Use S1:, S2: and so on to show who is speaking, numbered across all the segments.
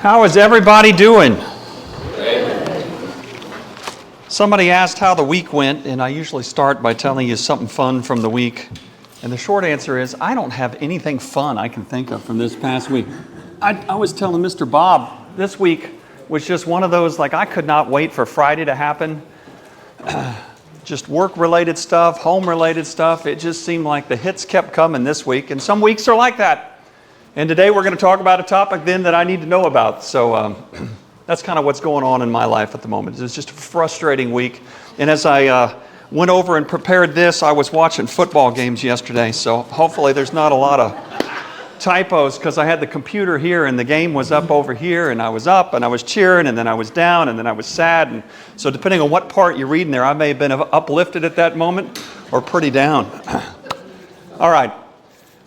S1: How is everybody doing? Somebody asked how the week went, and I usually start by telling you something fun from the week. And the short answer is, I don't have anything fun I can think of from this past week. I was telling Mr. Bob, this week was just one of those, like, I could not wait for Friday to happen. Just work-related stuff, home-related stuff. It just seemed like the hits kept coming this week, and some weeks are like that. And today we're going to talk about a topic then that I need to know about. So that's kind of what's going on in my life at the moment. It's just a frustrating week. And as I went over and prepared this, I was watching football games yesterday. So hopefully there's not a lot of typos, because I had the computer here and the game was up over here, and I was up and I was cheering, and then I was down, and then I was sad. And so depending on what part you're reading there, I may have been uplifted at that moment or pretty down. All right.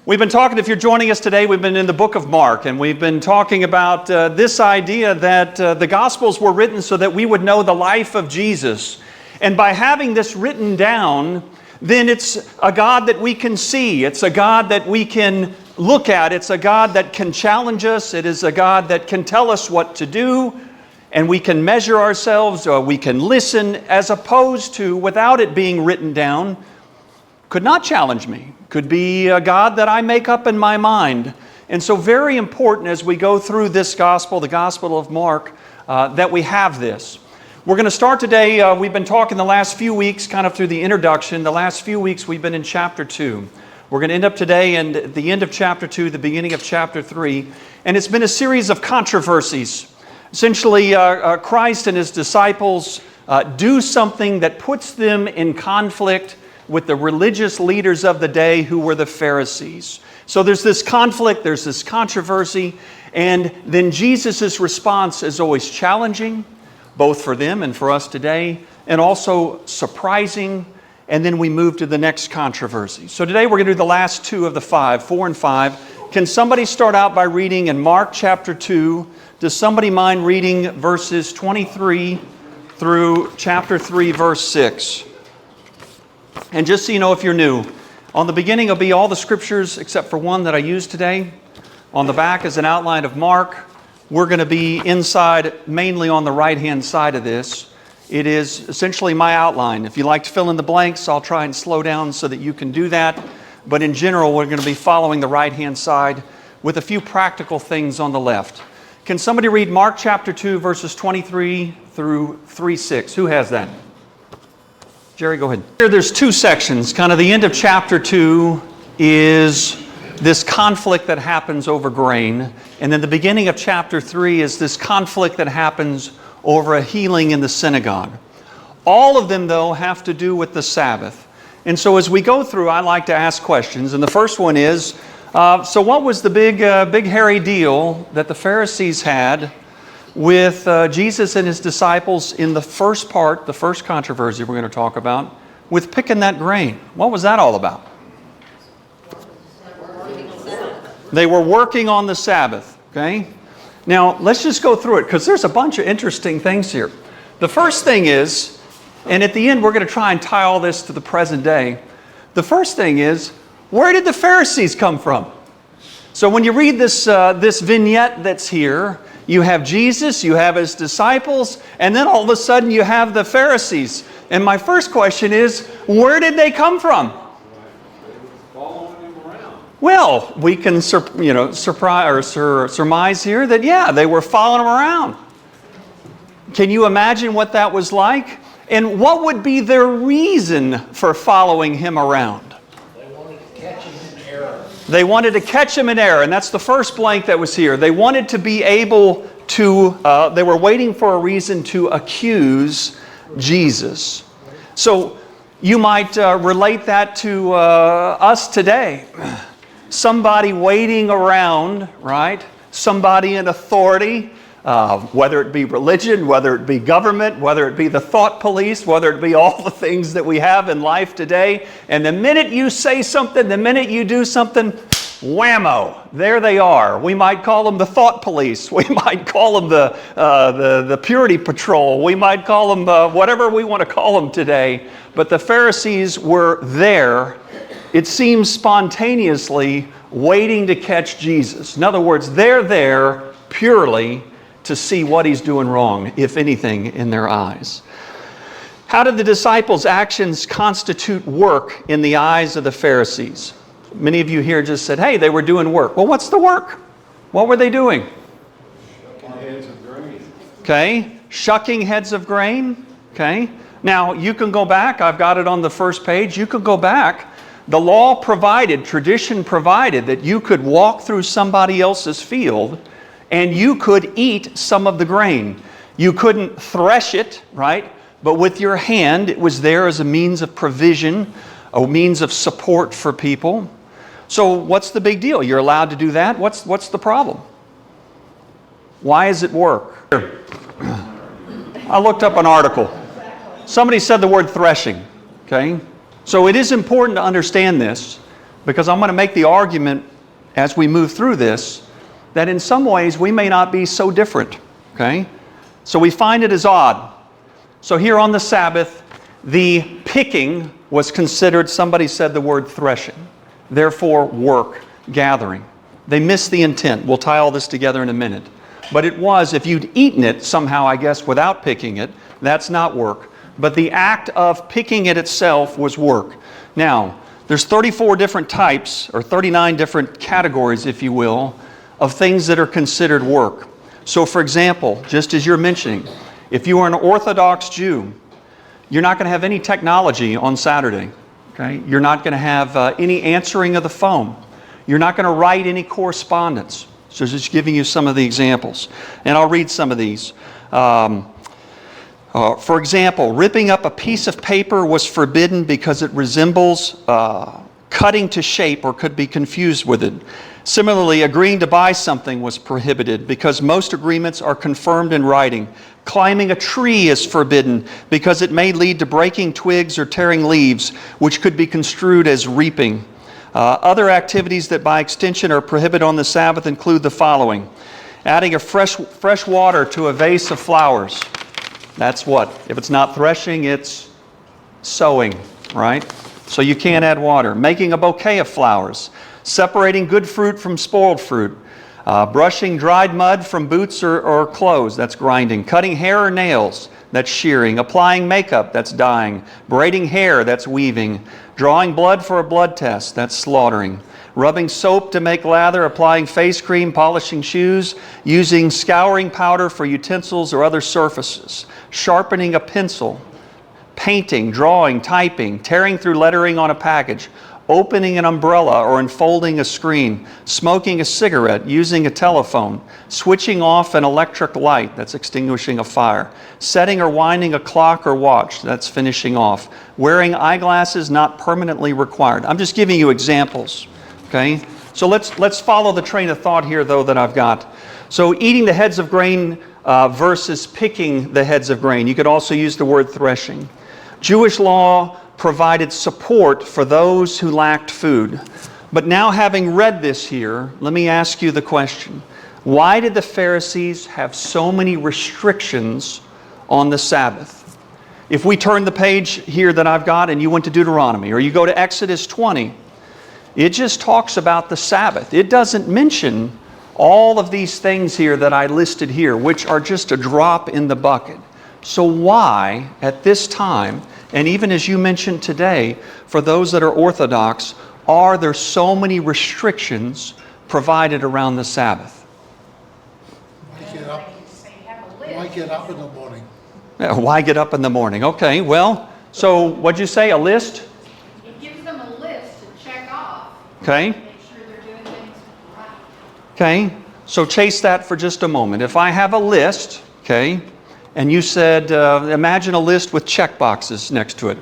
S1: We've been talking, if you're joining us today, we've been in the book of Mark, and we've been talking about this idea that the Gospels were written so that we would know the life of Jesus. And by having this written down, then it's a God that we can see. It's a God that we can look at. It's a God that can challenge us. It is a God that can tell us what to do, and we can measure ourselves, or we can listen, as opposed to, without it being written down, could not challenge me. Could be a God that I make up in my mind. And so very important as we go through this gospel, the Gospel of Mark, that we have this. We're going to start today, we've been talking the last few weeks, kind of through the introduction. The last few weeks we've been in chapter 2. We're going to end up today and at the end of chapter 2, the beginning of chapter 3. And it's been a series of controversies. Essentially, Christ and His disciples do something that puts them in conflict with the religious leaders of the day, who were the Pharisees. So there's this conflict, there's this controversy, and then Jesus' response is always challenging, both for them and for us today, and also surprising, and then we move to the next controversy. So today we're going to do the last two of the 5, 4 and 5. Can somebody start out by reading in Mark chapter 2? Does somebody mind reading verses 23 through chapter 3, verse 6? And just so you know, if you're new, on the beginning will be all the scriptures except for one that I used today. On the back is an outline of Mark. We're going to be inside, mainly on the right-hand side of this. It is essentially my outline. If you like to fill in the blanks, I'll try and slow down so that you can do that. But in general, we're going to be following the right-hand side with a few practical things on the left. Can somebody read Mark chapter 2, verses 23 through 3:6? Who has that? Jerry, go ahead. Here there's two sections. Kind of the end of chapter 2 is this conflict that happens over grain. And then the beginning of chapter 3 is this conflict that happens over a healing in the synagogue. All of them, though, have to do with the Sabbath. And so as we go through, I like to ask questions. And the first one is, so what was the big hairy deal that the Pharisees had with Jesus and His disciples in the first part, the first controversy we're going to talk about, with picking that grain? What was that all about? They were working on the Sabbath, okay? Now, let's just go through it, because there's a bunch of interesting things here. The first thing is, and at the end we're going to try and tie all this to the present day. The first thing is, where did the Pharisees come from? So when you read this vignette that's here, you have Jesus, you have His disciples, and then all of a sudden you have the Pharisees. And my first question is, where did they come from?
S2: Following Him around.
S1: Well, we can surmise here that, yeah, they were following Him around. Can you imagine what that was like? And what would be their reason for following Him around?
S2: They wanted to catch Him in error.
S1: They wanted to catch Him in error, and that's the first blank that was here. They wanted to be able to, they were waiting for a reason to accuse Jesus. So you might relate that to us today. Somebody waiting around, right? Somebody in authority, whether it be religion, whether it be government, whether it be the thought police, whether it be all the things that we have in life today. And the minute you say something, the minute you do something, whammo, there they are. We might call them the thought police. We might call them the purity patrol. We might call them whatever we want to call them today. But the Pharisees were there, it seems spontaneously, waiting to catch Jesus. In other words, they're there purely to see what he's doing wrong, if anything, in their eyes. How did the disciples' actions constitute work in the eyes of the Pharisees? Many of you here just said, hey, they were doing work. Well, what's the work? What were they doing?
S2: Shucking heads of grain.
S1: Okay, shucking heads of grain. Okay, now you can go back. I've got it on the first page. You could go back. The law provided, tradition provided that you could walk through somebody else's field and you could eat some of the grain. You couldn't thresh it, right? But with your hand, it was there as a means of provision, a means of support for people. So what's the big deal? You're allowed to do that? What's the problem? Why is it work? I looked up an article. Somebody said the word threshing, okay? So it is important to understand this, because I'm going to make the argument as we move through this that in some ways we may not be so different, okay? So we find it as odd. So here on the Sabbath, the picking was considered, somebody said the word threshing, therefore work, gathering. They missed the intent. We'll tie all this together in a minute. But it was, if you'd eaten it somehow, I guess, without picking it, that's not work. But the act of picking it itself was work. Now, there's 34 different types, or 39 different categories, if you will, of things that are considered work. So for example, just as you're mentioning, if you are an Orthodox Jew, you're not going to have any technology on Saturday. Okay? You're not going to have any answering of the phone. You're not going to write any correspondence. So just giving you some of the examples. And I'll read some of these. For example, ripping up a piece of paper was forbidden because it resembles cutting to shape or could be confused with it. Similarly, agreeing to buy something was prohibited because most agreements are confirmed in writing. Climbing a tree is forbidden because it may lead to breaking twigs or tearing leaves, which could be construed as reaping. Other activities that by extension are prohibited on the Sabbath include the following. Adding a fresh water to a vase of flowers. That's what? If it's not threshing, it's sowing, right? So you can't add water. Making a bouquet of flowers. Separating good fruit from spoiled fruit. Brushing dried mud from boots or clothes. That's grinding. Cutting hair or nails. That's shearing. Applying makeup. That's dyeing. Braiding hair. That's weaving. Drawing blood for a blood test. That's slaughtering. Rubbing soap to make lather, applying face cream, polishing shoes, using scouring powder for utensils or other surfaces, sharpening a pencil, painting, drawing, typing, tearing through lettering on a package, opening an umbrella or unfolding a screen, smoking a cigarette, using a telephone, switching off an electric light, that's extinguishing a fire, setting or winding a clock or watch, that's finishing off, wearing eyeglasses not permanently required. I'm just giving you examples. Okay, so let's follow the train of thought here, though, that I've got. So eating the heads of grain versus picking the heads of grain. You could also use the word threshing. Jewish law provided support for those who lacked food. But now, having read this here, let me ask you the question. Why did the Pharisees have so many restrictions on the Sabbath? If we turn the page here that I've got and you went to Deuteronomy, or you go to Exodus 20, it just talks about the Sabbath. It doesn't mention all of these things here that I listed here, which are just a drop in the bucket. So why, at this time, and even as you mentioned today, for those that are Orthodox, are there so many restrictions provided around the Sabbath?
S3: Why get up in the morning?
S1: Why get up in the morning? Okay, well, so what'd you say, a list?
S4: It gives them a list to check off.
S1: Okay.
S4: Make sure they're doing things right.
S1: Okay, so chase that for just a moment. If I have a list, okay, and you said, imagine a list with check boxes next to it.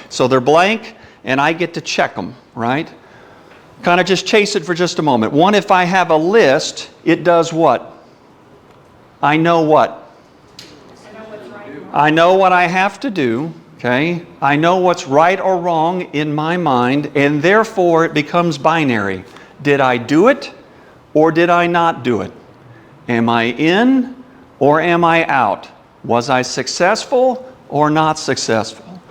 S1: So they're blank, and I get to check them, right? Kind of just chase it for just a moment. One, if I have a list, it does what? I know what?
S4: I know what's right and wrong.
S1: I know what I have to do, okay? I know what's right or wrong in my mind, and therefore it becomes binary. Did I do it, or did I not do it? Am I in, or am I out? Was I successful or not successful?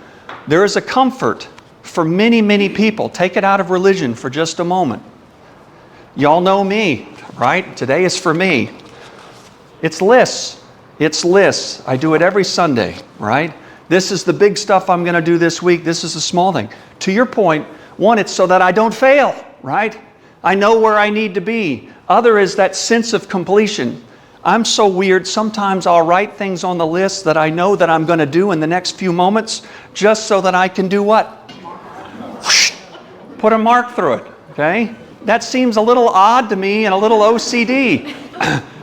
S1: There is a comfort for many, many people. Take it out of religion for just a moment. Y'all know me, right? Today is for me. It's lists. It's lists. I do it every Sunday, right? This is the big stuff I'm going to do this week. This is the small thing. To your point, one, it's so that I don't fail, right? I know where I need to be. Other is that sense of completion. I'm so weird. Sometimes I'll write things on the list that I know that I'm going to do in the next few moments just so that I can do what? Put a mark through it, okay? That seems a little odd to me and a little OCD.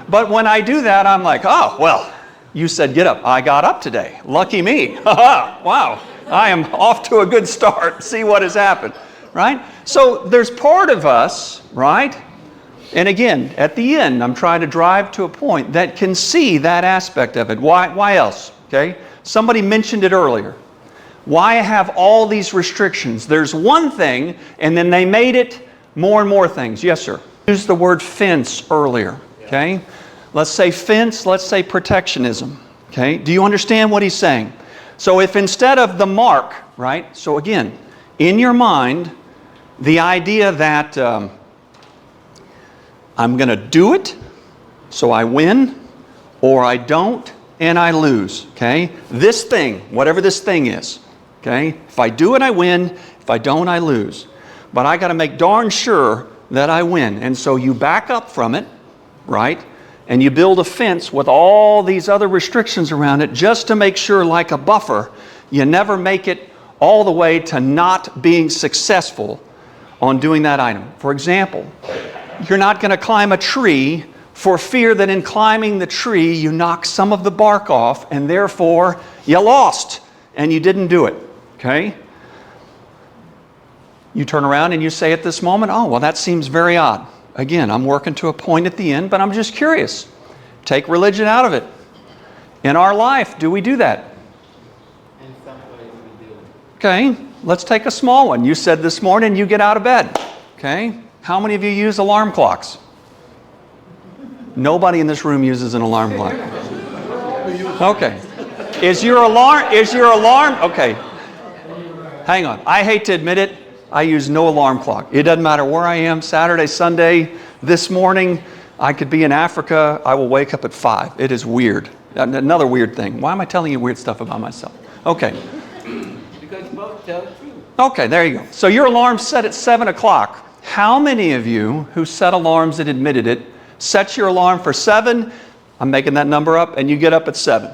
S1: But when I do that, I'm like, oh, well, you said get up. I got up today. Lucky me. Wow. I am off to a good start. See what has happened, right? So there's part of us, right? And again, at the end, I'm trying to drive to a point that can see that aspect of it. Why else? Okay? Somebody mentioned it earlier. Why have all these restrictions? There's one thing, and then they made it more and more things. Yes, sir. Used the word fence earlier. Okay? Let's say fence, let's say protectionism. Okay? Do you understand what he's saying? So if instead of the mark, right? So again, in your mind, the idea that I'm going to do it, so I win, or I don't, and I lose. Okay? This thing, whatever this thing is. Okay? If I do it, I win. If I don't, I lose. But I got to make darn sure that I win. And so you back up from it, right? And you build a fence with all these other restrictions around it just to make sure, like a buffer, you never make it all the way to not being successful on doing that item. For example, you're not going to climb a tree for fear that in climbing the tree you knock some of the bark off and therefore you lost and you didn't do it. Okay? You turn around and you say at this moment, oh, well, that seems very odd. Again, I'm working to a point at the end, but I'm just curious. Take religion out of it. In our life, do we do that?
S5: In some ways we do.
S1: Okay, let's take a small one. You said this morning you get out of bed. Okay, how many of you use alarm clocks? Nobody in this room uses an alarm clock. Okay. Is your alarm, okay. Hang on, I hate to admit it, I use no alarm clock. It doesn't matter where I am, Saturday, Sunday, this morning, I could be in Africa, I will wake up at 5. It is weird. Another weird thing. Why am I telling you weird stuff about myself? Okay.
S5: Because both tell the truth.
S1: Okay, there you go. So your alarm's set at 7 o'clock. How many of you who set alarms and admitted it, set your alarm for 7, I'm making that number up, and you get up at 7?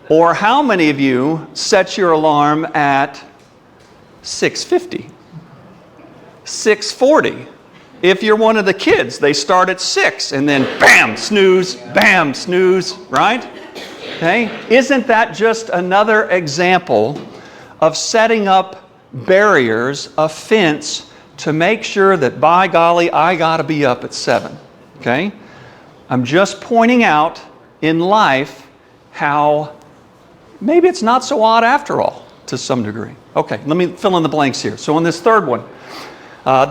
S1: Or how many of you set your alarm at 6:50, 6:40? If you're one of the kids, they start at 6 and then bam, snooze, right? Okay? Isn't that just another example of setting up barriers, a fence, to make sure that, by golly, I got to be up at 7? Okay? I'm just pointing out in life how maybe it's not so odd after all, to some degree. Okay, let me fill in the blanks here. So on this third one,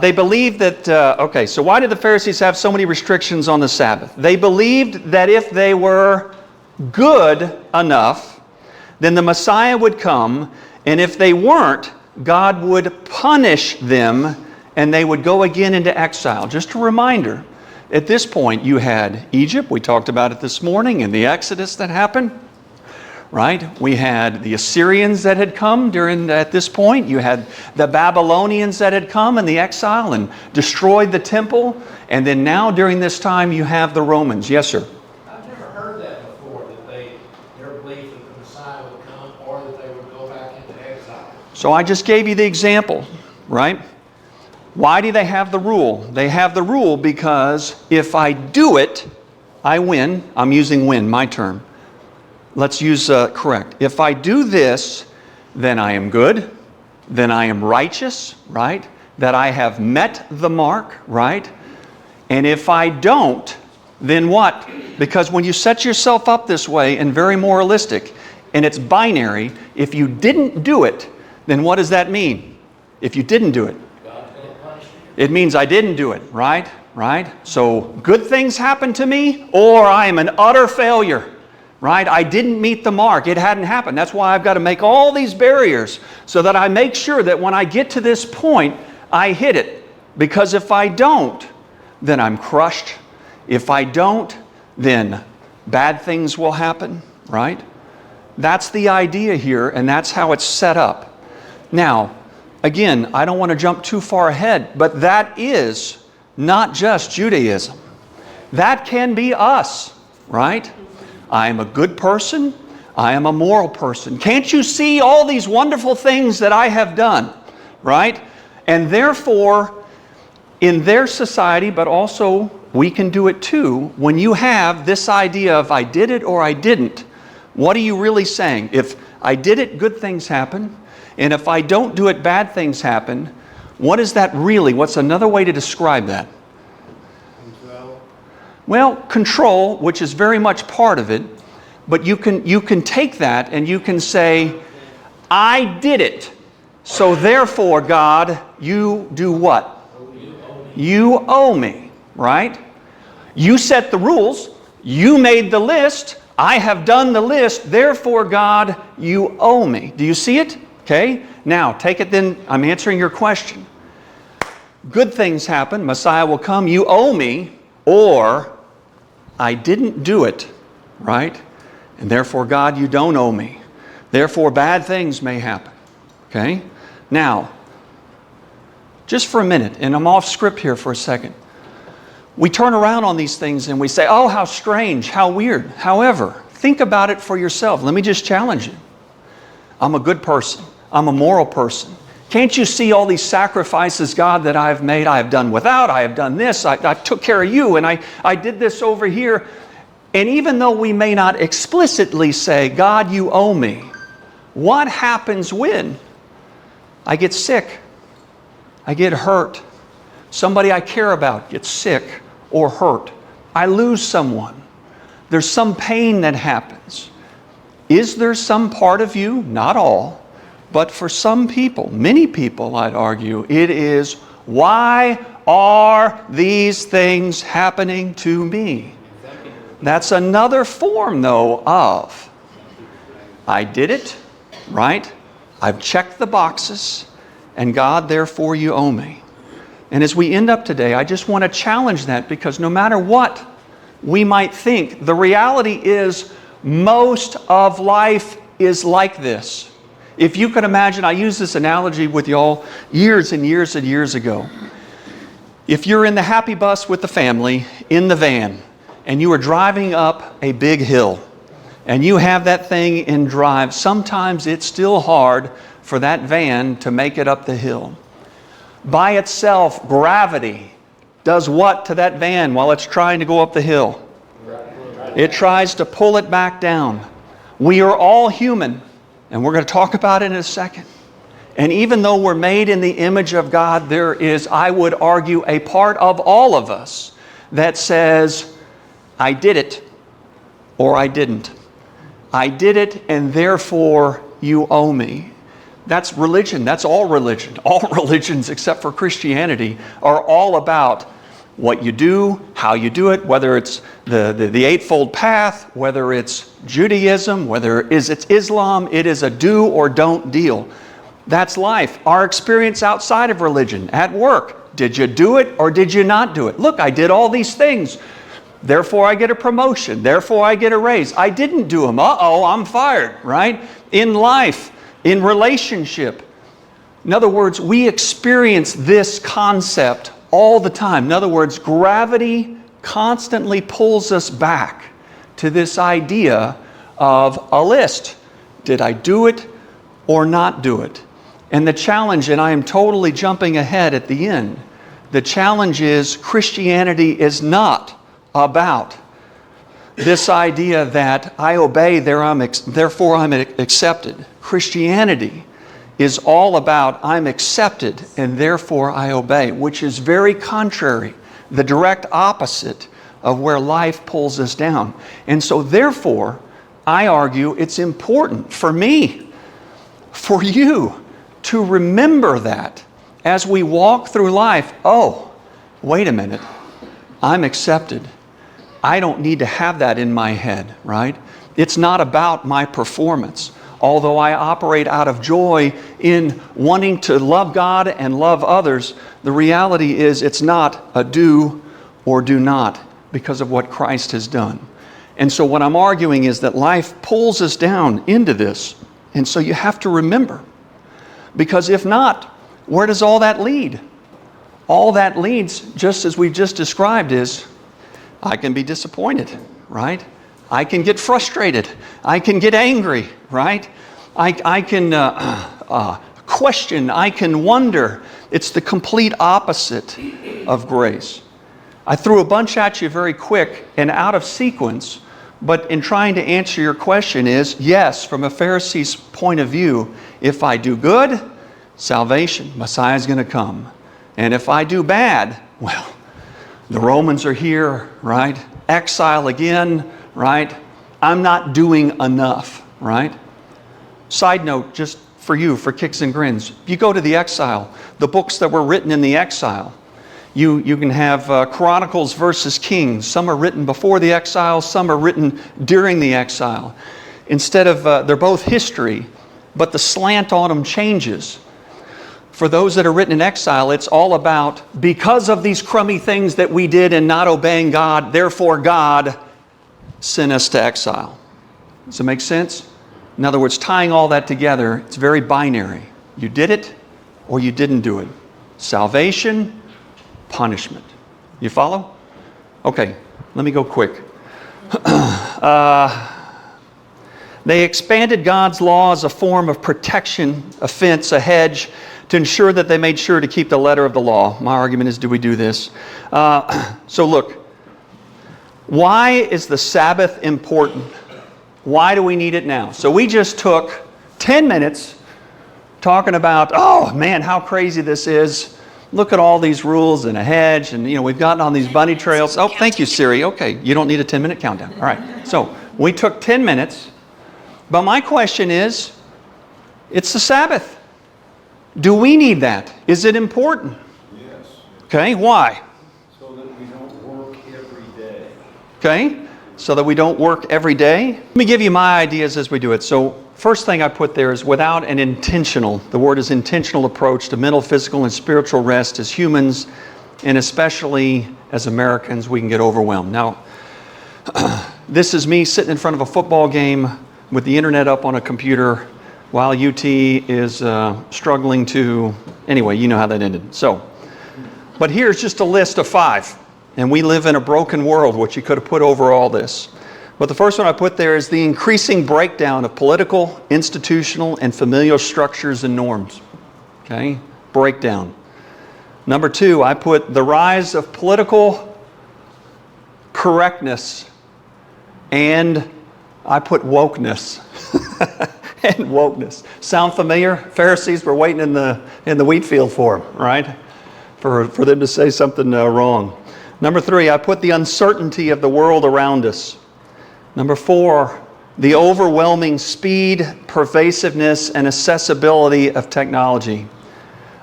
S1: they believed that, okay, so why did the Pharisees have so many restrictions on the Sabbath? They believed that if they were good enough, then the Messiah would come, and if they weren't, God would punish them, and they would go again into exile. Just a reminder, at this point you had Egypt, we talked about it this morning, and the Exodus that happened. Right? We had the Assyrians that had come at this point. You had the Babylonians that had come in the exile and destroyed the temple. And then now during this time you have the Romans. Yes, sir?
S6: I've never heard that before, that their belief that the Messiah would come or that they would go back into exile.
S1: So I just gave you the example, right? Why do they have the rule? They have the rule because if I do it, I win. I'm using win, my term. Let's use correct. If I do this, then I am good, then I am righteous, right? That I have met the mark, right? And if I don't, then what? Because when you set yourself up this way and very moralistic, and it's binary, if you didn't do it, then what does that mean? If you didn't do it, it means I didn't do it, right? Right? So good things happen to me, or I am an utter failure. Right? I didn't meet the mark. It hadn't happened. That's why I've got to make all these barriers so that I make sure that when I get to this point, I hit it. Because if I don't, then I'm crushed. If I don't, then bad things will happen, right? That's the idea here, and that's how it's set up. Now, again, I don't want to jump too far ahead, but that is not just Judaism. That can be us, right? I am a good person. I am a moral person. Can't you see all these wonderful things that I have done, right? And therefore, in their society, but also we can do it too, when you have this idea of I did it or I didn't, what are you really saying? If I did it, good things happen. And if I don't do it, bad things happen. What is that really? What's another way to describe that?
S5: Control.
S1: Well, control, which is very much part of it, but you can take that and you can say, I did it. So therefore, God, you do what? You owe me, right? You set the rules. You made the list. I have done the list. Therefore, God, you owe me. Do you see it? Okay. Now, take it then. I'm answering your question. Good things happen. Messiah will come. You owe me. Or, I didn't do it, right? And therefore, God, you don't owe me. Therefore, bad things may happen. Okay? Now, just for a minute, and I'm off script here for a second. We turn around on these things and we say, oh, how strange, how weird. However, think about it for yourself. Let me just challenge you. I'm a good person. I'm a moral person. Can't you see all these sacrifices, God, that I've made? I have done without. I have done this. I took care of you, and I did this over here. And even though we may not explicitly say, God, you owe me, what happens when I get sick? I get hurt. Somebody I care about gets sick or hurt. I lose someone. There's some pain that happens. Is there some part of you, not all, but for some people, many people I'd argue, it is, why are these things happening to me? That's another form, though, of I did it, right? I've checked the boxes, and God, therefore, you owe me. And as we end up today, I just want to challenge that, because no matter what we might think, the reality is most of life is like this. If you could imagine, I used this analogy with y'all years and years and years ago. If you're in the happy bus with the family, in the van, and you are driving up a big hill, and you have that thing in drive, sometimes it's still hard for that van to make it up the hill. By itself, gravity does what to that van while it's trying to go up the hill? It tries to pull it back down. We are all human, and we're going to talk about it in a second. And even though we're made in the image of God, there is, I would argue, a part of all of us that says, I did it, or I didn't. I did it, and therefore you owe me. That's religion. That's all religion. All religions except for Christianity are all about what you do, how you do it, whether it's the Eightfold Path, whether it's Judaism, whether it's Islam. It is a do or don't deal. That's life. Our experience outside of religion, at work. Did you do it or did you not do it? Look, I did all these things. Therefore, I get a promotion. Therefore, I get a raise. I didn't do them. Uh-oh, I'm fired, right? In life, in relationship. In other words, we experience this concept all the time. In other words, gravity constantly pulls us back to this idea of a list. Did I do it or not do it? And the challenge, and I am totally jumping ahead at the end, the challenge is Christianity is not about this idea that I obey, therefore I'm accepted. Christianity is all about I'm accepted and therefore I obey, which is very contrary, the direct opposite of where life pulls us down. And so therefore, I argue it's important for me, for you, to remember that as we walk through life. Oh, wait a minute, I'm accepted. I don't need to have that in my head, right? It's not about my performance. Although I operate out of joy in wanting to love God and love others, the reality is it's not a do or do not because of what Christ has done. And so what I'm arguing is that life pulls us down into this. And so you have to remember. Because if not, where does all that lead? All that leads, just as we've just described, is I can be disappointed, right? I can get frustrated. I can get angry, right? I can question. I can wonder. It's the complete opposite of grace. I threw a bunch at you very quick and out of sequence, but in trying to answer your question is, yes, from a Pharisee's point of view, if I do good, salvation, Messiah is going to come. And if I do bad, well, the Romans are here, right? Exile again, right? I'm not doing enough, right? Side note, just for you, for kicks and grins. You go to the exile, the books that were written in the exile. You can have Chronicles versus Kings. Some are written before the exile, some are written during the exile. Instead of, they're both history, but the slant on them changes. For those that are written in exile, it's all about, because of these crummy things that we did in not obeying God, therefore God sent us to exile. Does it make sense? In other words, tying all that together, it's very binary. You did it or you didn't do it. Salvation, punishment. You follow? Okay, let me go quick. They expanded God's law as a form of protection, a fence, a hedge, to ensure that they made sure to keep the letter of the law. My argument is, do we do this? So look, why is the Sabbath important? Why do we need it now? So we just took 10 minutes talking about, oh man, how crazy this is. Look at all these rules and a hedge, and we've gotten on these bunny trails. Oh, thank you, Siri. Okay, you don't need a 10-minute countdown. All right. So we took 10 minutes, but my question is, it's the Sabbath. Do we need that? Is it important?
S2: Yes,
S1: Okay, why?
S2: so that we don't work every day.
S1: Okay, so that we don't work every day. Let me give you my ideas as we do it. So first thing I put there is without an intentional, the word is intentional approach to mental, physical, and spiritual rest as humans, and especially as Americans, we can get overwhelmed. Now, this is me sitting in front of a football game with the internet up on a computer while UT is struggling to, anyway, you know how that ended. So, but here's just a list of 5. And we live in a broken world, which you could have put over all this. But the first one I put there is the increasing breakdown of political, institutional, and familial structures and norms. Okay? Breakdown. Number 2, I put the rise of political correctness, and I put wokeness. And wokeness. Sound familiar? Pharisees were waiting in the wheat field for them, right? For them to say something wrong. Number 3, I put the uncertainty of the world around us. Number 4, the overwhelming speed, pervasiveness, and accessibility of technology.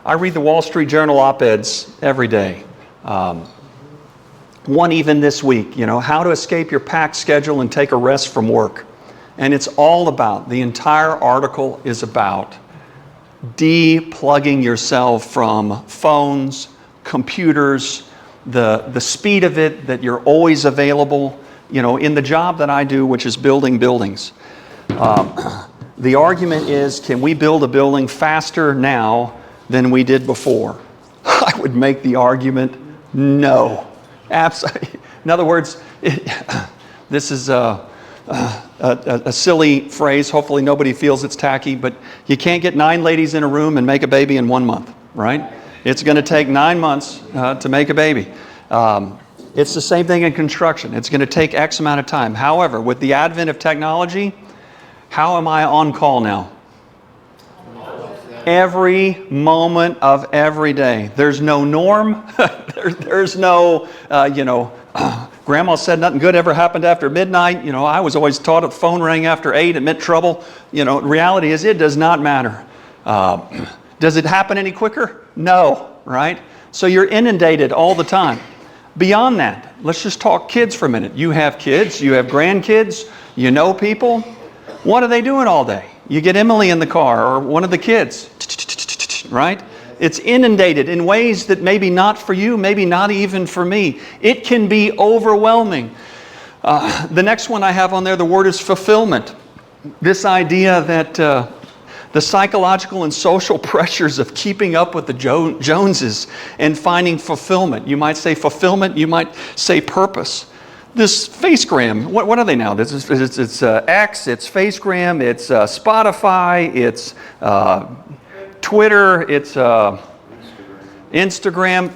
S1: I read the Wall Street Journal op-eds every day. One even this week, how to escape your packed schedule and take a rest from work. And it's all about, the entire article is about de-plugging yourself from phones, computers, the speed of it, that you're always available. In the job that I do, which is building buildings, the argument is, can we build a building faster now than we did before? I would make the argument, no. Absolutely. In other words, this is a silly phrase. Hopefully nobody feels it's tacky, but you can't get 9 ladies in a room and make a baby in 1 month, right? It's going to take 9 months to make a baby. It's the same thing in construction. It's going to take X amount of time. However, with the advent of technology, how am I on call now? Every moment of every day. There's no norm. There's no, Grandma said nothing good ever happened after midnight. I was always taught if the phone rang after 8, it meant trouble. Reality is it does not matter. Does it happen any quicker? No, right? So you're inundated all the time. Beyond that, let's just talk kids for a minute. You have kids, you have grandkids, you know people. What are they doing all day? You get Emily in the car or one of the kids, right? It's inundated in ways that maybe not for you, maybe not even for me. It can be overwhelming. The next one I have on there, the word is fulfillment. This idea that the psychological and social pressures of keeping up with the Joneses and finding fulfillment. You might say fulfillment, you might say purpose. This Facegram, what are they now? It's X, it's Facegram, it's Spotify, it's Twitter, it's Instagram.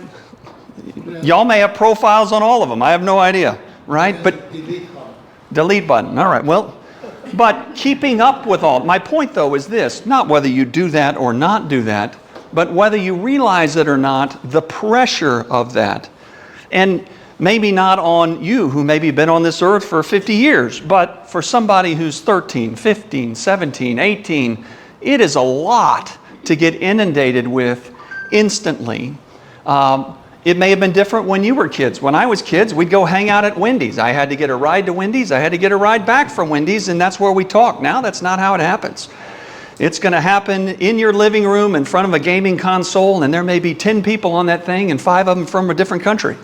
S1: Y'all may have profiles on all of them. I have no idea, right? But delete button. All right. Well, but keeping up with all. My point, though, is this: not whether you do that or not do that, but whether you realize it or not, the pressure of that. And maybe not on you, who maybe been on this earth for 50 years, but for somebody who's 13, 15, 17, 18, it is a lot to get inundated with instantly. It may have been different when you were kids. When I was kids, we'd go hang out at Wendy's. I had to get a ride to Wendy's. I had to get a ride back from Wendy's, and that's where we talk. Now that's not how it happens. It's going to happen in your living room in front of a gaming console, and there may be 10 people on that thing, and 5 of them from a different country.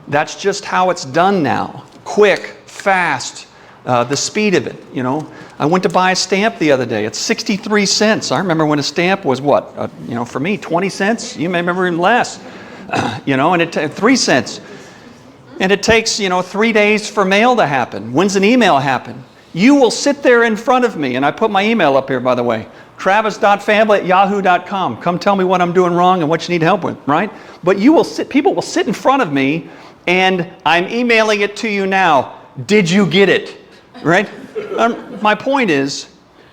S1: That's just how it's done now. Quick, fast, the speed of it, you know. I went to buy a stamp the other day. It's 63 cents. I remember when a stamp was what? For me, 20 cents. You may remember even less. And it 3 cents. And it takes, 3 days for mail to happen. When's an email happen? You will sit there in front of me, and I put my email up here, by the way, travis.family@yahoo.com. Come tell me what I'm doing wrong and what you need help with, right? But people will sit in front of me, and I'm emailing it to you now. Did you get it? Right? My point is,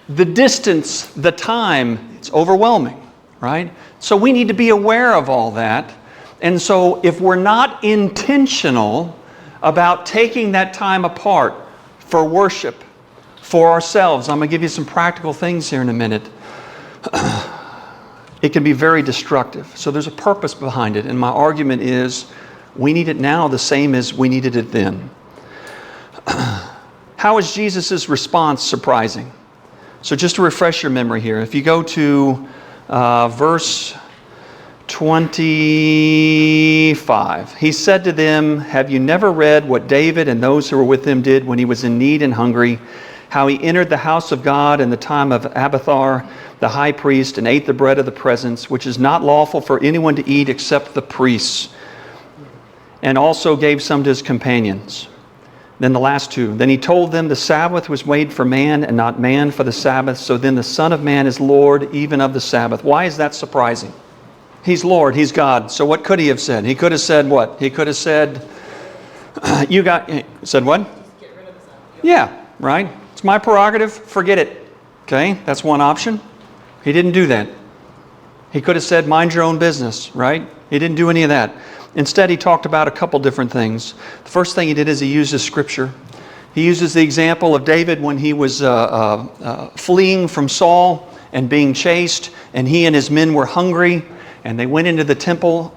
S1: the distance, the time, it's overwhelming, right? So we need to be aware of all that. And so if we're not intentional about taking that time apart for worship, for ourselves, I'm going to give you some practical things here in a minute, it can be very destructive. So there's a purpose behind it. And my argument is we need it now the same as we needed it then. How is Jesus' response surprising? So just to refresh your memory here, if you go to verse 25. He said to them, "Have you never read what David and those who were with him did when he was in need and hungry, how he entered the house of God in the time of Abiathar, the high priest, and ate the bread of the presence, which is not lawful for anyone to eat except the priests, and also gave some to his companions." Then the last two. Then he told them the Sabbath was made for man and not man for the Sabbath. So then the Son of Man is Lord even of the Sabbath. Why is that surprising? He's Lord, He's God. So what could He have said? He could have said what? He could have said, said what? Get rid of the Sabbath. Yeah, right? It's my prerogative, forget it. Okay, that's one option. He didn't do that. He could have said, mind your own business, right? He didn't do any of that. Instead, He talked about a couple different things. The first thing He did is He uses Scripture. He uses the example of David when he was fleeing from Saul and being chased, and he and his men were hungry. And they went into the temple,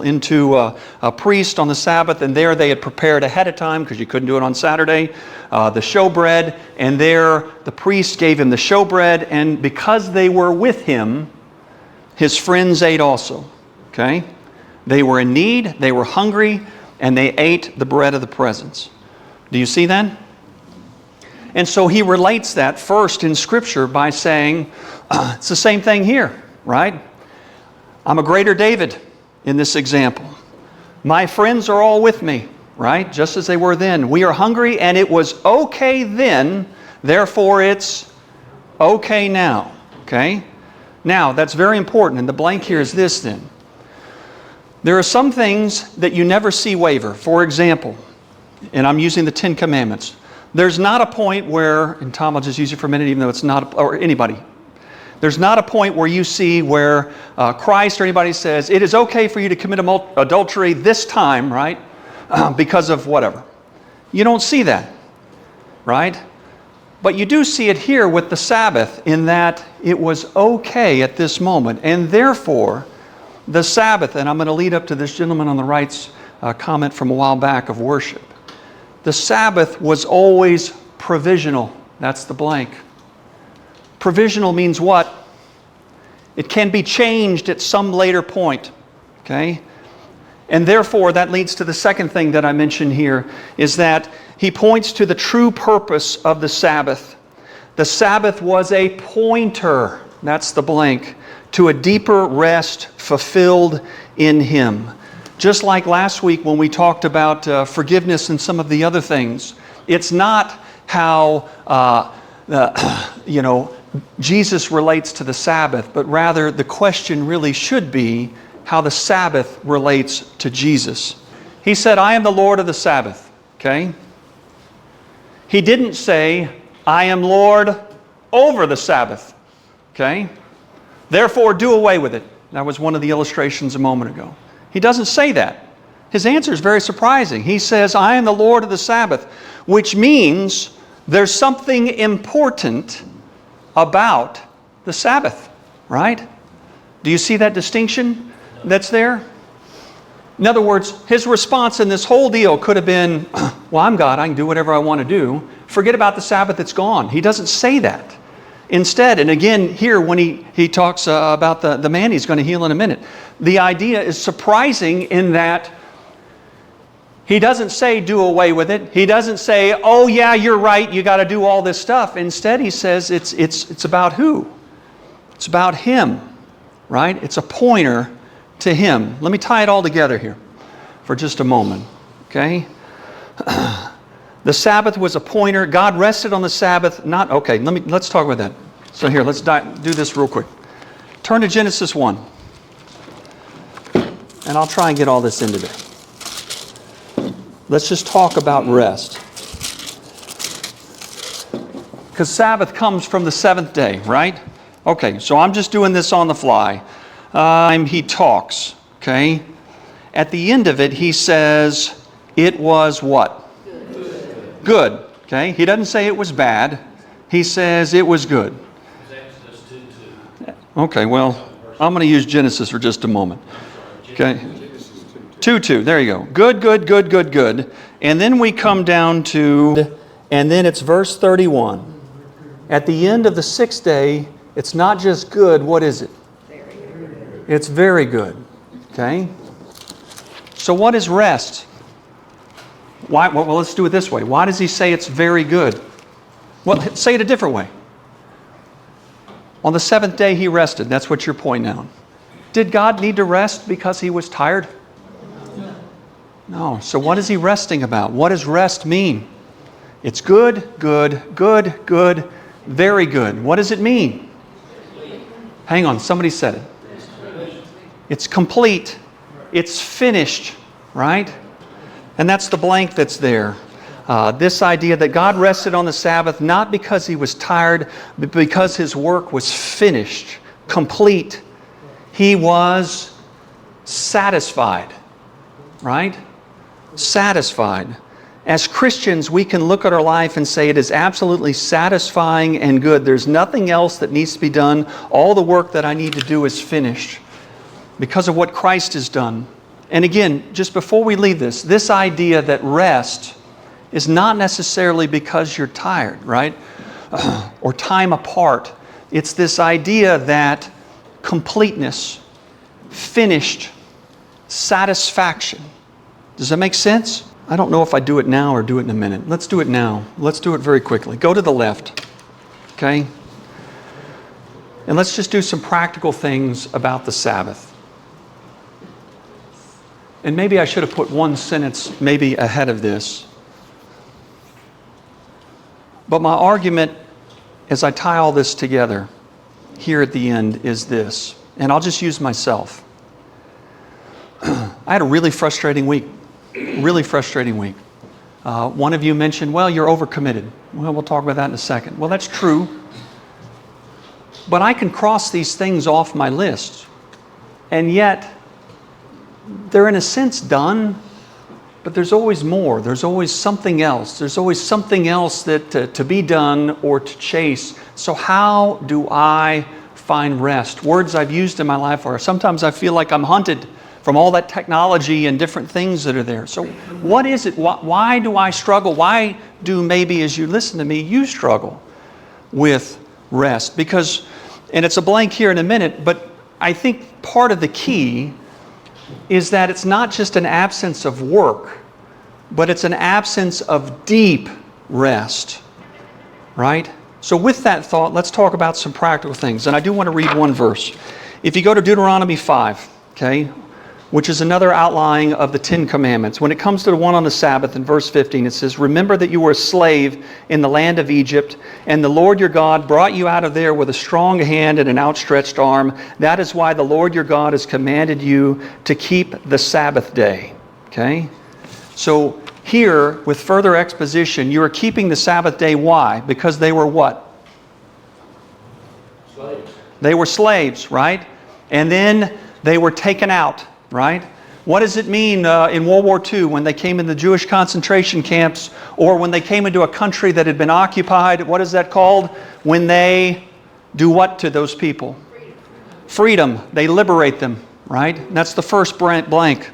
S1: into a priest on the Sabbath, and there they had prepared ahead of time, because you couldn't do it on Saturday, the showbread, and there the priest gave him the showbread, and because they were with him, his friends ate also. Okay? They were in need, they were hungry, and they ate the bread of the presence. Do you see that? And so he relates that first in Scripture by saying, it's the same thing here, right? I'm a greater David in this example. My friends are all with me, right? Just as they were then. We are hungry, and it was okay then, therefore it's okay now. Okay? Now, that's very important, and the blank here is this then. There are some things that you never see waver. For example, and I'm using the 10 Commandments. There's not a point where, and Tom, I'll just use it for a minute, even though it's not, or anybody. There's not a point where you see where Christ or anybody says, it is okay for you to commit adultery this time, right? Because of whatever. You don't see that, right? But you do see it here with the Sabbath, in that it was okay at this moment. And therefore, the Sabbath, and I'm going to lead up to this gentleman on the right's comment from a while back of worship. The Sabbath was always provisional. That's the blank. Provisional means what? It can be changed at some later point. Okay? And therefore, that leads to the second thing that I mentioned here, is that he points to the true purpose of the Sabbath. The Sabbath was a pointer, that's the blank, to a deeper rest fulfilled in Him. Just like last week when we talked about forgiveness and some of the other things, it's not how Jesus relates to the Sabbath, but rather the question really should be how the Sabbath relates to Jesus. He said, I am the Lord of the Sabbath. Okay? He didn't say, I am Lord over the Sabbath. Okay? Therefore, do away with it. That was one of the illustrations a moment ago. He doesn't say that. His answer is very surprising. He says, I am the Lord of the Sabbath, which means there's something important about the Sabbath, right? Do you see that distinction that's there? In other words, his response in this whole deal could have been, well, I'm God, I can do whatever I want to do. Forget about the Sabbath, it's gone. He doesn't say that. Instead, and again here when he talks about the man he's going to heal in a minute, the idea is surprising in that he doesn't say do away with it. He doesn't say, oh yeah, you're right, you got to do all this stuff. Instead he says it's about who? It's about Him, right? It's a pointer to Him. Let me tie it all together here for just a moment, okay? The Sabbath was a pointer. God rested on the Sabbath. Let's talk about that. So here, let's do this real quick. Turn to Genesis 1. And I'll try and get all this in today. Let's just talk about rest. Because Sabbath comes from the seventh day, right? Okay, so I'm just doing this on the fly. He talks, okay? At the end of it, he says, it was what? Good. Okay? He doesn't say it was bad. He says it was good. Okay, well, I'm going to use Genesis for just a moment. Okay? 2:2. There you go. Good, good, good, good, good. And then we come down to, and then it's verse 31. At the end of the sixth day, it's not just good. What is it? It's very good. Okay? So what is rest? Why? Well, let's do it this way. Why does he say it's very good? Well, say it a different way. On the seventh day he rested. That's what you're pointing out. Did God need to rest because He was tired? No. So what is He resting about? What does rest mean? It's good, good, good, good, very good. What does it mean? Hang on, somebody said it. It's complete. It's finished, right? And that's the blank that's there. This idea that God rested on the Sabbath not because He was tired, but because His work was finished, complete. He was satisfied, right? Satisfied. As Christians, we can look at our life and say it is absolutely satisfying and good. There's nothing else that needs to be done. All the work that I need to do is finished because of what Christ has done. And again, just before we leave this idea that rest is not necessarily because you're tired, right? Or time apart. It's this idea that completeness, finished, satisfaction. Does that make sense? I don't know if I do it now or do it in a minute. Let's do it now. Let's do it very quickly. Go to the left, okay? And let's just do some practical things about the Sabbath. And maybe I should have put one sentence maybe ahead of this. But my argument, as I tie all this together here at the end, is this. And I'll just use myself. I had a really frustrating week. Really frustrating week. One of you mentioned, well, you're overcommitted. Well, we'll talk about that in a second. Well, that's true. But I can cross these things off my list. And yet, they're in a sense done, but there's always more. There's always something else. There's always something else that to be done or to chase. So how do I find rest? Words I've used in my life are sometimes I feel like I'm hunted from all that technology and different things that are there. So what is it? Why do I struggle? Why do maybe as you listen to me, you struggle with rest? Because, and it's a blank here in a minute, but I think part of the key is that it's not just an absence of work, but it's an absence of deep rest, right? So with that thought, let's talk about some practical things. And I do want to read one verse. If you go to Deuteronomy 5, okay, which is another outline of the Ten Commandments. When it comes to the one on the Sabbath, in verse 15, it says, "Remember that you were a slave in the land of Egypt, and the Lord your God brought you out of there with a strong hand and an outstretched arm. That is why the Lord your God has commanded you to keep the Sabbath day." Okay? So here, with further exposition, you are keeping the Sabbath day. Why? Because they were what?
S6: Slaves.
S1: They were slaves, right? And then they were taken out, right? What does it mean in World War II when they came in the Jewish concentration camps, or when they came into a country that had been occupied? What is that called? When they do what to those people? Freedom. They liberate them, right? And that's the first blank.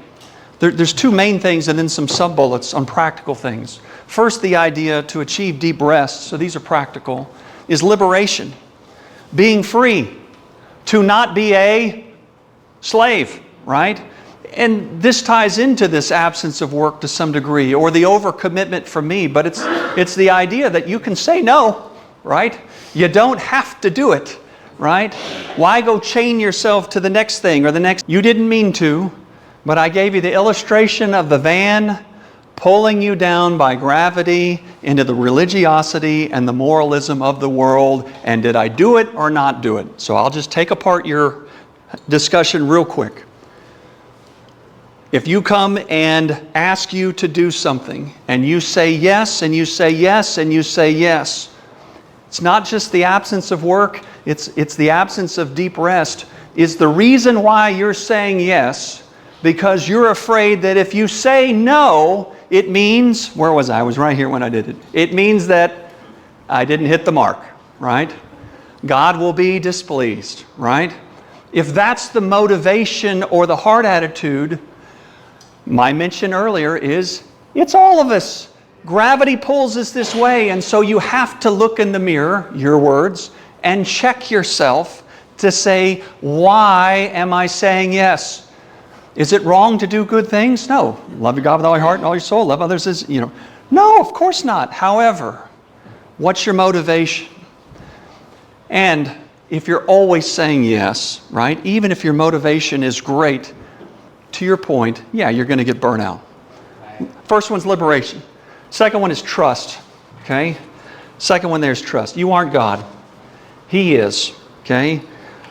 S1: There's two main things and then some sub-bullets on practical things. First, the idea to achieve deep rest, so these are practical, is liberation. Being free. To not be a slave, right? And this ties into this absence of work to some degree, or the overcommitment for me, but it's the idea that you can say no, right? You don't have to do it, right? Why go chain yourself to the next thing or the next? You didn't mean to, but I gave you the illustration of the van pulling you down by gravity into the religiosity and the moralism of the world. And did I do it or not do it? So I'll just take apart your discussion real quick. If you come and ask you to do something, and you say yes, and you say yes, and you say yes, it's not just the absence of work, it's the absence of deep rest. Is the reason why you're saying yes because you're afraid that if you say no, it means, where was I? I was right here when I did it. It means that I didn't hit the mark, right? God will be displeased, right? If that's the motivation or the heart attitude, my mention earlier is, it's all of us. Gravity pulls us this way, and so you have to look in the mirror, your words, and check yourself to say, why am I saying yes? Is it wrong to do good things? No. Love your God with all your heart and all your soul. Love others as, No, of course not. However, what's your motivation? And if you're always saying yes, right, even if your motivation is great, to your point, yeah, you're going to get burnt out. First one's liberation. Second one is trust, okay? Second one there's trust. You aren't God. He is, okay?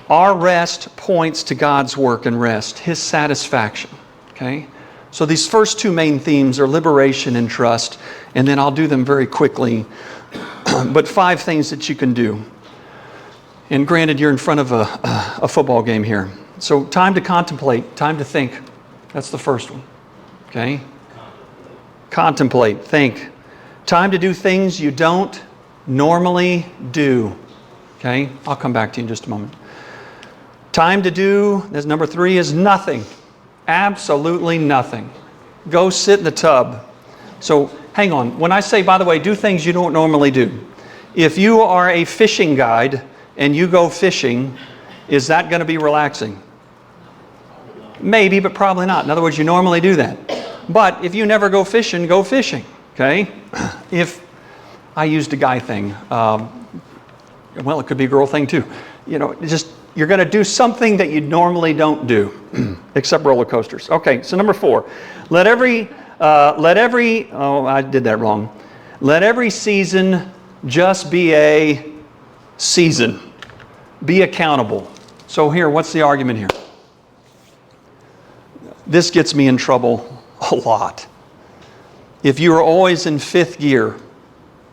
S1: Our rest points to God's work and rest, His satisfaction, okay? So these first two main themes are liberation and trust, and then I'll do them very quickly. But 5 things that you can do. And granted, you're in front of a football game here. So time to contemplate, time to think. That's the first one, okay? Contemplate, think. Time to do things you don't normally do, okay? I'll come back to you in just a moment. Time to do, as number 3, is nothing. Absolutely nothing. Go sit in the tub. So hang on. When I say, by the way, do things you don't normally do. If you are a fishing guide and you go fishing, is that going to be relaxing? Maybe, but probably not. In other words, you normally do that. But if you never go fishing, okay? If I used a guy thing, well, it could be a girl thing too. You're going to do something that you normally don't do, except roller coasters. Okay, so number 4, let every season just be a season. Be accountable. So here, what's the argument here? This gets me in trouble a lot. If you are always in 5th gear,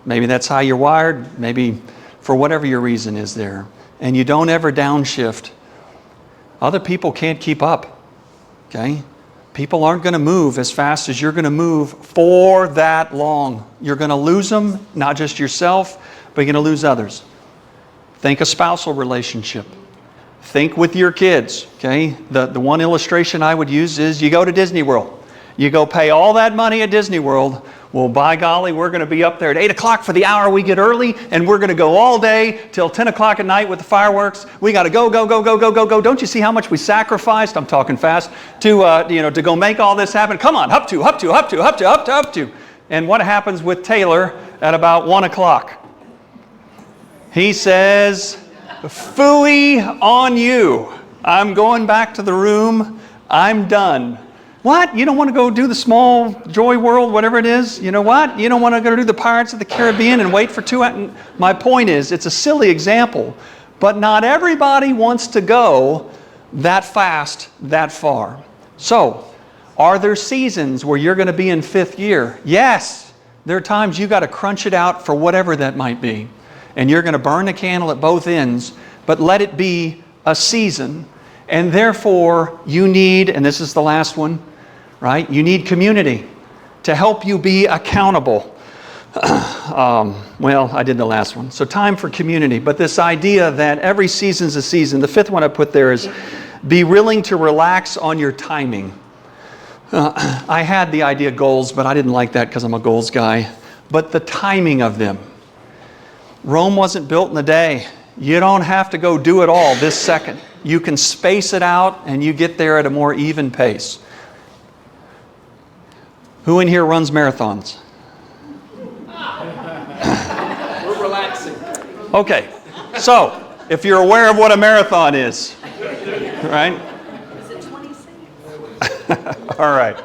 S1: maybe that's how you're wired, maybe for whatever your reason is there, and you don't ever downshift, other people can't keep up, okay? People aren't going to move as fast as you're going to move for that long. You're going to lose them, not just yourself, but you're going to lose others. Think a spousal relationship. Think with your kids, okay? The one illustration I would use is you go to Disney World. You go pay all that money at Disney World. Well, by golly, we're going to be up there at 8 o'clock for the hour we get early, and we're going to go all day till 10 o'clock at night with the fireworks. We got to go. Don't you see how much we sacrificed? I'm talking fast to go make all this happen. Come on, up to. And what happens with Taylor at about 1 o'clock? He says, "Phooey on you. I'm going back to the room. I'm done." What? You don't want to go do the Small Joy World, whatever it is? You know what? You don't want to go do the Pirates of the Caribbean and wait for 2 hours? My point is, it's a silly example, but not everybody wants to go that fast, that far. So, are there seasons where you're going to be in 5th year? Yes. There are times you got to crunch it out for whatever that might be. And you're going to burn the candle at both ends, but let it be a season. And therefore, you need, and this is the last one, right? You need community to help you be accountable. Well, I did the last one. So time for community. But this idea that every season's a season. The 5th one I put there is be willing to relax on your timing. I had the idea goals, but I didn't like that because I'm a goals guy. But the timing of them. Rome wasn't built in a day. You don't have to go do it all this second. You can space it out and you get there at a more even pace. Who in here runs marathons?
S5: We're relaxing.
S1: Okay, so if you're aware of what a marathon is, right?
S4: Is it 26?
S1: All right.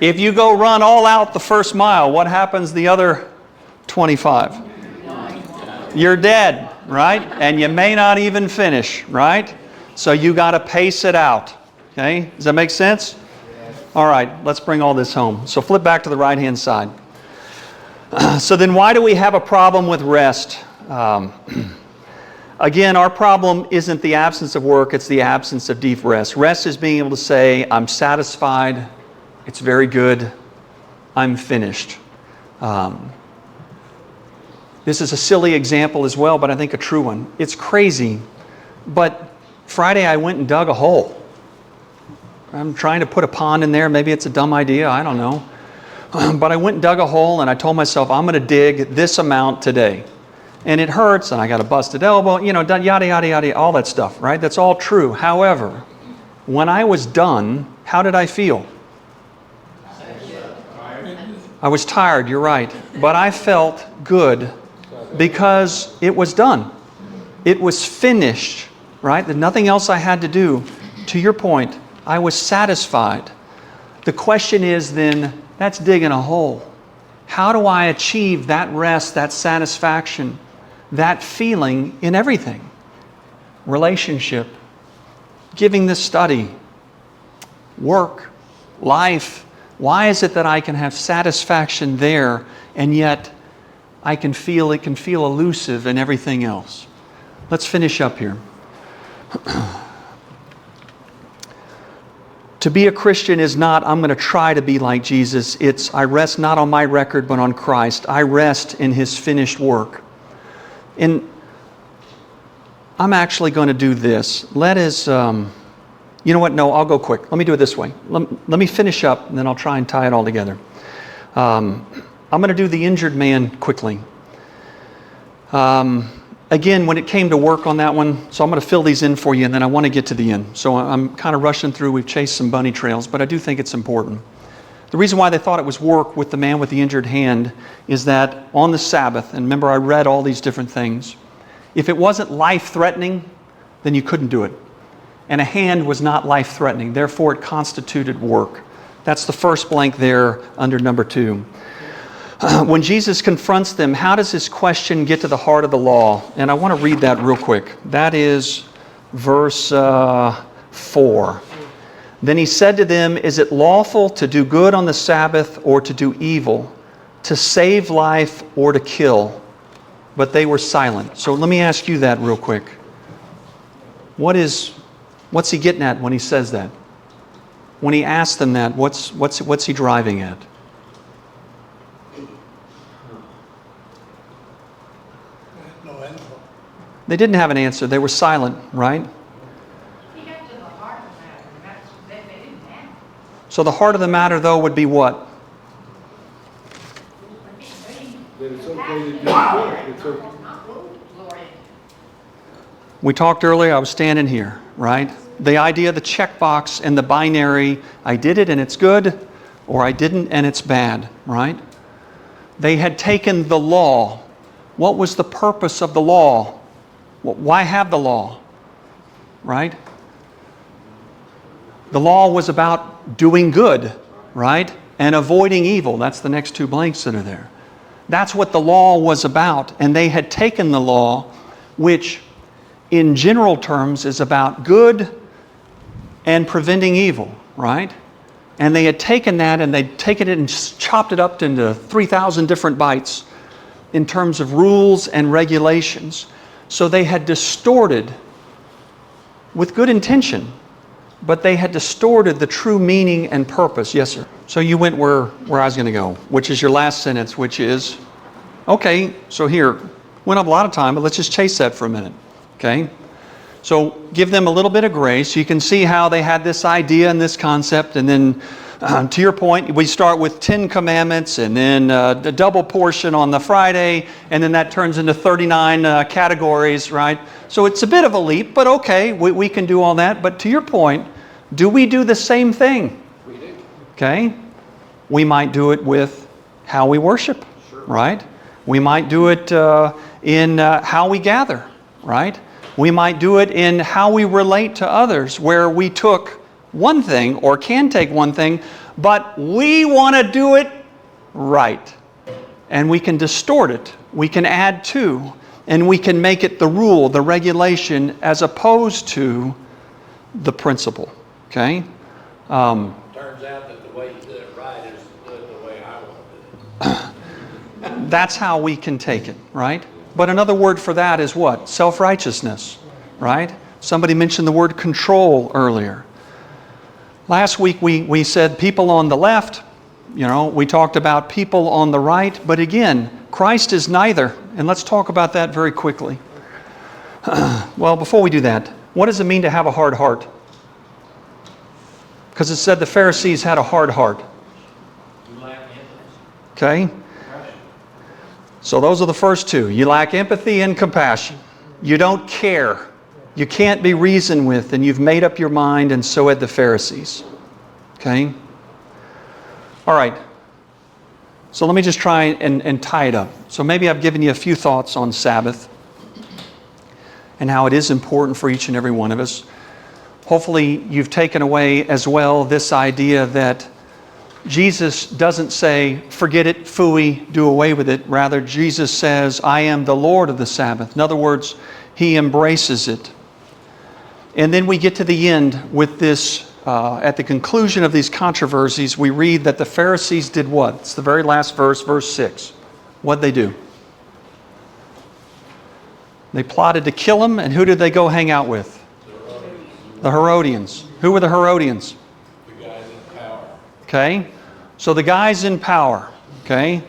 S1: If you go run all out the first mile, what happens the other 25? You're dead, right? And you may not even finish, right? So you got to pace it out. Okay? Does that make sense? All right, let's bring all this home. So flip back to the right-hand side. So then why do we have a problem with rest? Again, our problem isn't the absence of work, it's the absence of deep rest. Rest is being able to say, I'm satisfied, it's very good, I'm finished. This is a silly example as well, but I think a true one. It's crazy, but Friday I went and dug a hole. I'm trying to put a pond in there. Maybe it's a dumb idea. I don't know. But I went and dug a hole, and I told myself, I'm going to dig this amount today. And it hurts, and I got a busted elbow, yada, yada, all that stuff, right? That's all true. However, when I was done, how did I feel? I was tired, you're right. But I felt good because it was done. It was finished, right? There's nothing else I had to do. To your point, I was satisfied. The question is then, that's digging a hole. How do I achieve that rest, that satisfaction, that feeling in everything? Relationship, giving this study, work, life. Why is it that I can have satisfaction there and yet it can feel elusive in everything else? Let's finish up here. To be a Christian is not, I'm going to try to be like Jesus. It's, I rest not on my record, but on Christ. I rest in His finished work. And I'm actually going to do this. Let us, you know what? No, I'll go quick. Let me do it this way. Let me finish up, and then I'll try and tie it all together. I'm going to do the injured man quickly. Again, when it came to work on that one, so I'm going to fill these in for you, and then I want to get to the end. So I'm kind of rushing through. We've chased some bunny trails, but I do think it's important. The reason why they thought it was work with the man with the injured hand is that on the Sabbath, and remember I read all these different things, if it wasn't life-threatening, then you couldn't do it. And a hand was not life-threatening, therefore it constituted work. That's the first blank there under number 2. When Jesus confronts them, how does his question get to the heart of the law? And I want to read that real quick. That is verse 4. Then he said to them, is it lawful to do good on the Sabbath or to do evil, to save life or to kill? But they were silent. So let me ask you that real quick. What's he getting at when he says that? When he asks them that, what's he driving at?
S3: No answer.
S1: They didn't have an answer. They were silent, right?
S4: He got to the heart of the matter, and they didn't answer.
S1: So the heart of the matter, though, would be what?
S2: That it's okay to do good. It's okay.
S1: We talked earlier, I was standing here, right? The idea of the checkbox and the binary, I did it and it's good, or I didn't and it's bad, right? They had taken the law. What was the purpose of the law? Why have the law, right? The law was about doing good, right? And avoiding evil. That's the next two blanks that are there. That's what the law was about. And they had taken the law, which in general terms is about good and preventing evil, right? And they had taken that and they'd taken it and chopped it up into 3,000 different bites in terms of rules and regulations. So they had distorted, with good intention, but they had distorted the true meaning and purpose. Yes, sir. So you went where I was going to go, which is your last sentence, which is, okay, so here, went up a lot of time, but let's just chase that for a minute, okay? So give them a little bit of grace. You can see how they had this idea and this concept, and then to your point, we start with 10 commandments, and then the double portion on the Friday, and then that turns into 39 categories, right? So it's a bit of a leap, but okay, we can do all that. But to your point, do we do the same thing?
S6: We do.
S1: Okay? We might do it with how we worship, right? We might do it in how we gather, right? We might do it in how we relate to others, where we took one thing or can take one thing, but we want to do it right. And we can distort it. We can add to, and we can make it the rule, the regulation, as opposed to the principle. Okay?
S6: Turns out that the way you did it right is to do it the way I want to do it.
S1: That's how we can take it, right? But another word for that is what? Self-righteousness, right? Somebody mentioned the word control earlier. Last week we said people on the left, we talked about people on the right, but again, Christ is neither. And let's talk about that very quickly. Well, before we do that, what does it mean to have a hard heart? Because it said the Pharisees had a hard heart. Okay? So those are the first two. You lack empathy and compassion. You don't care. You can't be reasoned with, and you've made up your mind, and so had the Pharisees. Okay? All right. So let me just try and tie it up. So maybe I've given you a few thoughts on Sabbath and how it is important for each and every one of us. Hopefully you've taken away as well this idea that Jesus doesn't say, forget it, phooey, do away with it. Rather, Jesus says, I am the Lord of the Sabbath. In other words, He embraces it. And then we get to the end with this, at the conclusion of these controversies, we read that the Pharisees did what? It's the very last verse, verse 6. What'd they do? They plotted to kill Him, and who did they go hang out with? The Herodians. Who were the Herodians?
S6: The guys in power.
S1: Okay? So the guys in power, okay?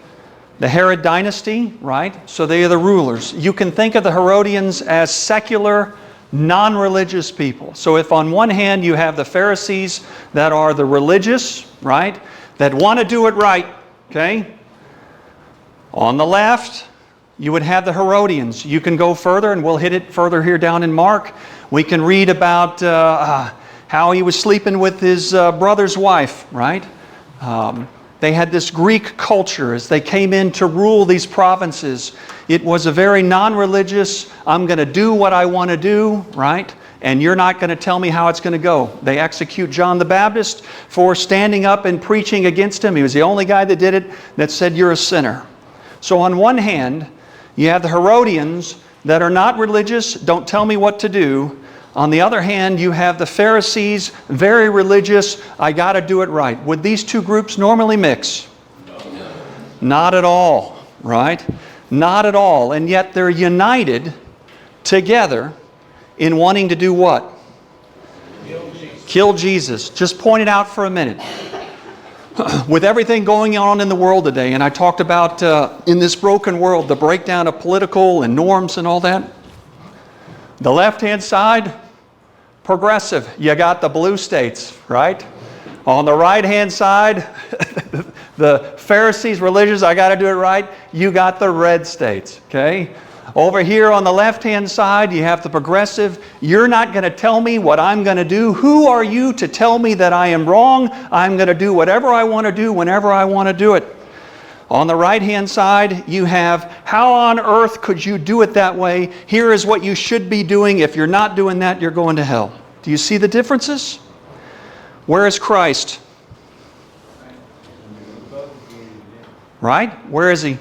S1: The Herod dynasty, right? So they are the rulers. You can think of the Herodians as secular, non-religious people. So if on one hand you have the Pharisees that are the religious, right? That want to do it right, okay? On the left, you would have the Herodians. You can go further, and we'll hit it further here down in Mark. We can read about how he was sleeping with his brother's wife, right? They had this Greek culture as they came in to rule these provinces. It was a very non-religious, I'm going to do what I want to do, right? And you're not going to tell me how it's going to go. They execute John the Baptist for standing up and preaching against him. He was the only guy that did it that said you're a sinner. So on one hand, you have the Herodians that are not religious, don't tell me what to do. On the other hand, you have the Pharisees, very religious, I got to do it right. Would these two groups normally mix? No. Not at all, right? Not at all. And yet they're united together in wanting to do what?
S6: Kill Jesus.
S1: Kill Jesus. Just point it out for a minute. With everything going on in the world today, and I talked about in this broken world, the breakdown of political and norms and all that. The left-hand side, progressive. You got the blue states, right? On the right-hand side, the Pharisees, religious, I got to do it right. You got the red states, okay? Over here on the left-hand side, you have the progressive. You're not going to tell me what I'm going to do. Who are you to tell me that I am wrong? I'm going to do whatever I want to do whenever I want to do it. On the right-hand side, you have, how on earth could you do it that way? Here is what you should be doing. If you're not doing that, you're going to hell. Do you see the differences? Where is Christ? Right? Where is He?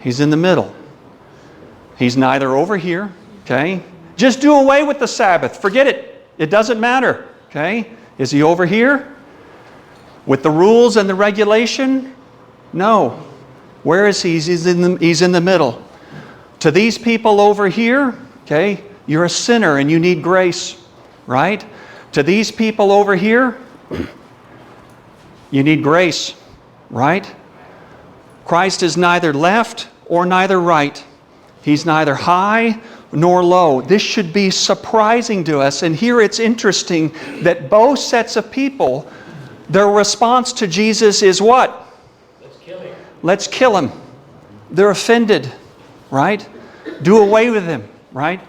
S1: He's in the middle. He's neither over here, okay? Just do away with the Sabbath. Forget it. It doesn't matter, okay? Is He over here with the rules and the regulation? No. Where is He? He's in the middle. To these people over here, okay, you're a sinner and you need grace, right? To these people over here, you need grace, right? Christ is neither left or neither right. He's neither high nor low. This should be surprising to us. And here it's interesting that both sets of people, their response to Jesus is what?
S6: Let's kill him.
S1: Let's kill Him. They're offended, right? Do away with Him, right?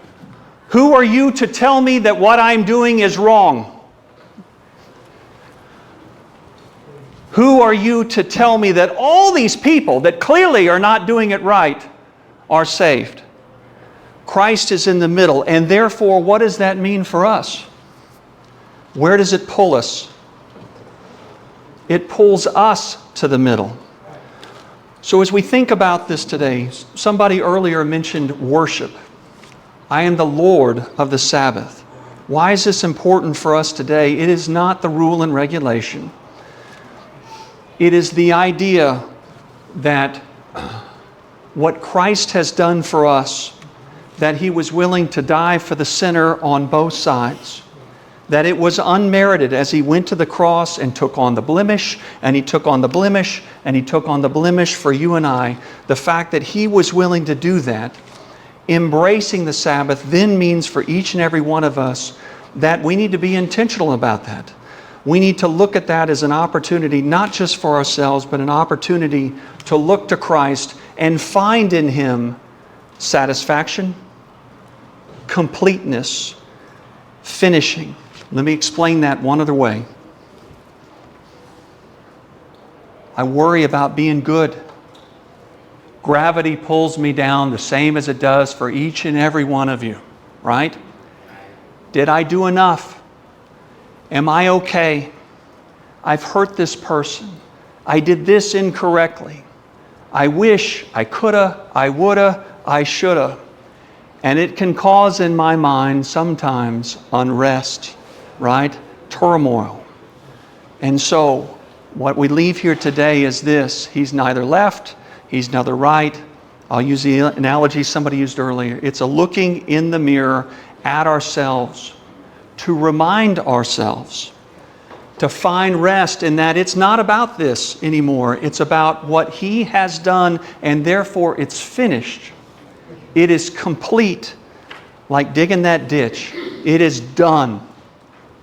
S1: Who are you to tell me that what I'm doing is wrong? Who are you to tell me that all these people that clearly are not doing it right are saved? Christ is in the middle, and therefore, what does that mean for us? Where does it pull us? It pulls us to the middle. So as we think about this today, somebody earlier mentioned worship. I am the Lord of the Sabbath. Why is this important for us today? It is not the rule and regulation. It is the idea that what Christ has done for us, that He was willing to die for the sinner on both sides, that it was unmerited as He went to the cross and took on the blemish, and He took on the blemish, and He took on the blemish for you and I. The fact that He was willing to do that, embracing the Sabbath, then means for each and every one of us that we need to be intentional about that. We need to look at that as an opportunity, not just for ourselves, but an opportunity to look to Christ and find in Him satisfaction, completeness, finishing. Let me explain that one other way. I worry about being good. Gravity pulls me down the same as it does for each and every one of you, right? Did I do enough? Am I okay? I've hurt this person. I did this incorrectly. I wish I coulda, I woulda, I shoulda. And it can cause in my mind sometimes unrest, right? Turmoil. And so what we leave here today is this. He's neither left, He's neither right. I'll use the analogy somebody used earlier. It's a looking in the mirror at ourselves to remind ourselves, to find rest in that it's not about this anymore. It's about what He has done, and therefore it's finished. It is complete, like digging that ditch. It is done,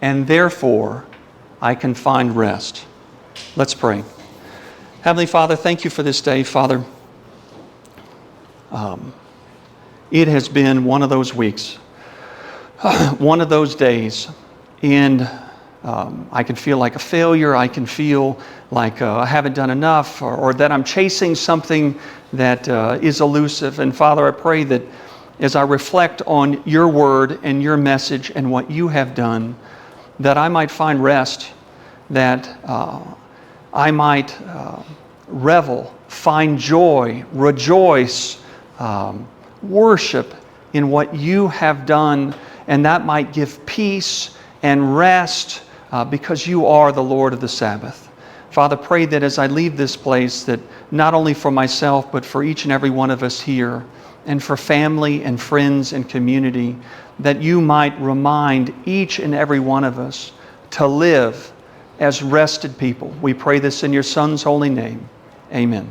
S1: and therefore I can find rest. Let's pray. Heavenly Father, thank You for this day, Father. It has been one of those weeks, one of those days, and I can feel like a failure. I can feel like I haven't done enough, or that I'm chasing something that is elusive. And Father, I pray that as I reflect on Your word and Your message and what You have done, that I might find rest, that I might revel, find joy, rejoice, worship in what You have done, and that might give peace and rest because You are the Lord of the Sabbath. Father, pray that as I leave this place, that not only for myself, but for each and every one of us here, and for family and friends and community, that You might remind each and every one of us to live as rested people. We pray this in Your Son's holy name. Amen.